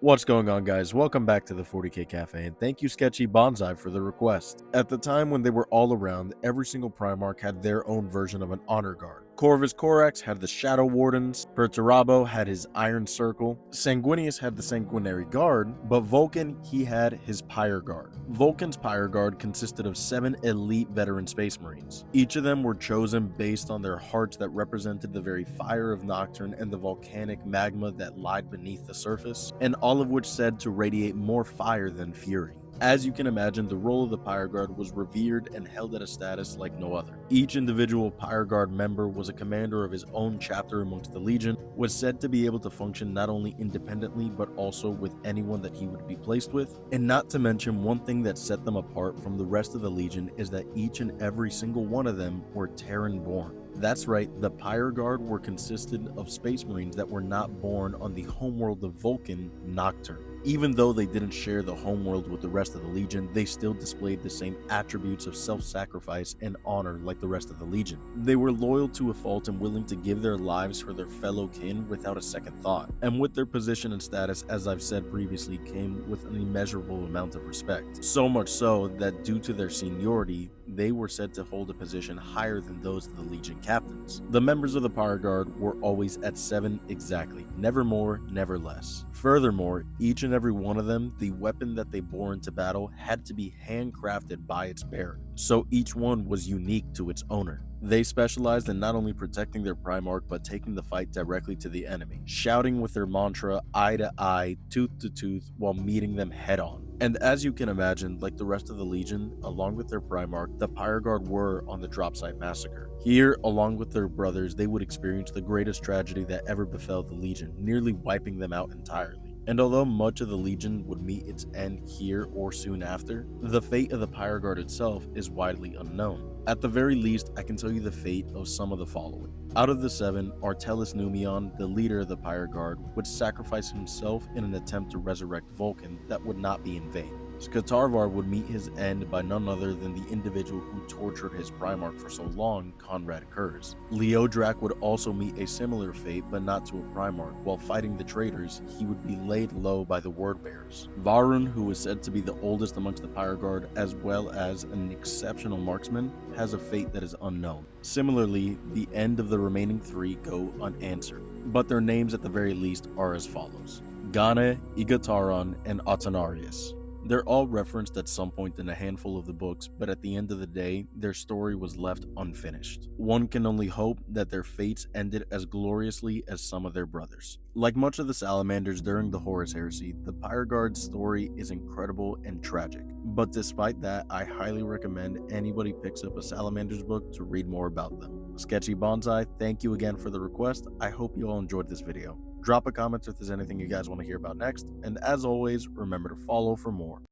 What's going on, guys? Welcome back to the 40K Cafe, and thank you Sketchy Bonsai for the request. At the time when they were all around, every single Primarch had their own version of an honor guard. Corvus Corax had the Shadow Wardens, Perturabo had his Iron Circle, Sanguinius had the Sanguinary Guard, but Vulcan, he had his Pyre Guard. Vulcan's Pyre Guard consisted of 7 elite veteran Space Marines. Each of them were chosen based on their hearts that represented the very fire of Nocturne and the volcanic magma that lied beneath the surface, and all of which said to radiate more fire than fury. As you can imagine, the role of the Pyre Guard was revered and held at a status like no other. Each individual Pyre Guard member was a commander of his own chapter amongst the Legion, was said to be able to function not only independently but also with anyone that he would be placed with. And not to mention, one thing that set them apart from the rest of the Legion is that each and every single one of them were Terran born. That's right, the Pyre Guard were consisted of Space Marines that were not born on the homeworld of Vulcan, Nocturne. Even though they didn't share the homeworld with the rest of the Legion, they still displayed the same attributes of self-sacrifice and honor like the rest of the Legion. They were loyal to a fault and willing to give their lives for their fellow kin without a second thought. And with their position and status, as I've said previously, came with an immeasurable amount of respect. So much so that due to their seniority, they were said to hold a position higher than those of the Legion captains. The members of the Pyre Guard were always at 7 exactly, never more, never less. Furthermore, each and every one of them, the weapon that they bore into battle had to be handcrafted by its bearer, so each one was unique to its owner. They specialized in not only protecting their Primarch, but taking the fight directly to the enemy, shouting with their mantra eye to eye, tooth to tooth, while meeting them head on. And as you can imagine, like the rest of the Legion, along with their Primarch, the Pyre Guard were on the drop site massacre. Here, along with their brothers, they would experience the greatest tragedy that ever befell the Legion, nearly wiping them out entirely. And although much of the Legion would meet its end here or soon after, the fate of the Pyre Guard itself is widely unknown. At the very least, I can tell you the fate of some of the following. Out of the 7, Artellus Numion, the leader of the Pyre Guard, would sacrifice himself in an attempt to resurrect Vulcan that would not be in vain. Skatarvar would meet his end by none other than the individual who tortured his Primarch for so long, Conrad Kurz. Leodrak would also meet a similar fate, but not to a Primarch. While fighting the traitors, he would be laid low by the Wordbearers. Varun, who was said to be the oldest amongst the Pyre Guard, as well as an exceptional marksman, has a fate that is unknown. Similarly, the end of the remaining 3 go unanswered, but their names at the very least are as follows: Gane, Igataron, and Autonarius. They're all referenced at some point in a handful of the books, but at the end of the day, their story was left unfinished. One can only hope that their fates ended as gloriously as some of their brothers. Like much of the Salamanders during the Horus Heresy, the Pyre Guard's story is incredible and tragic. But despite that, I highly recommend anybody picks up a Salamanders book to read more about them. Sketchy Bonsai, thank you again for the request. I hope you all enjoyed this video. Drop a comment if there's anything you guys want to hear about next, and as always, remember to follow for more.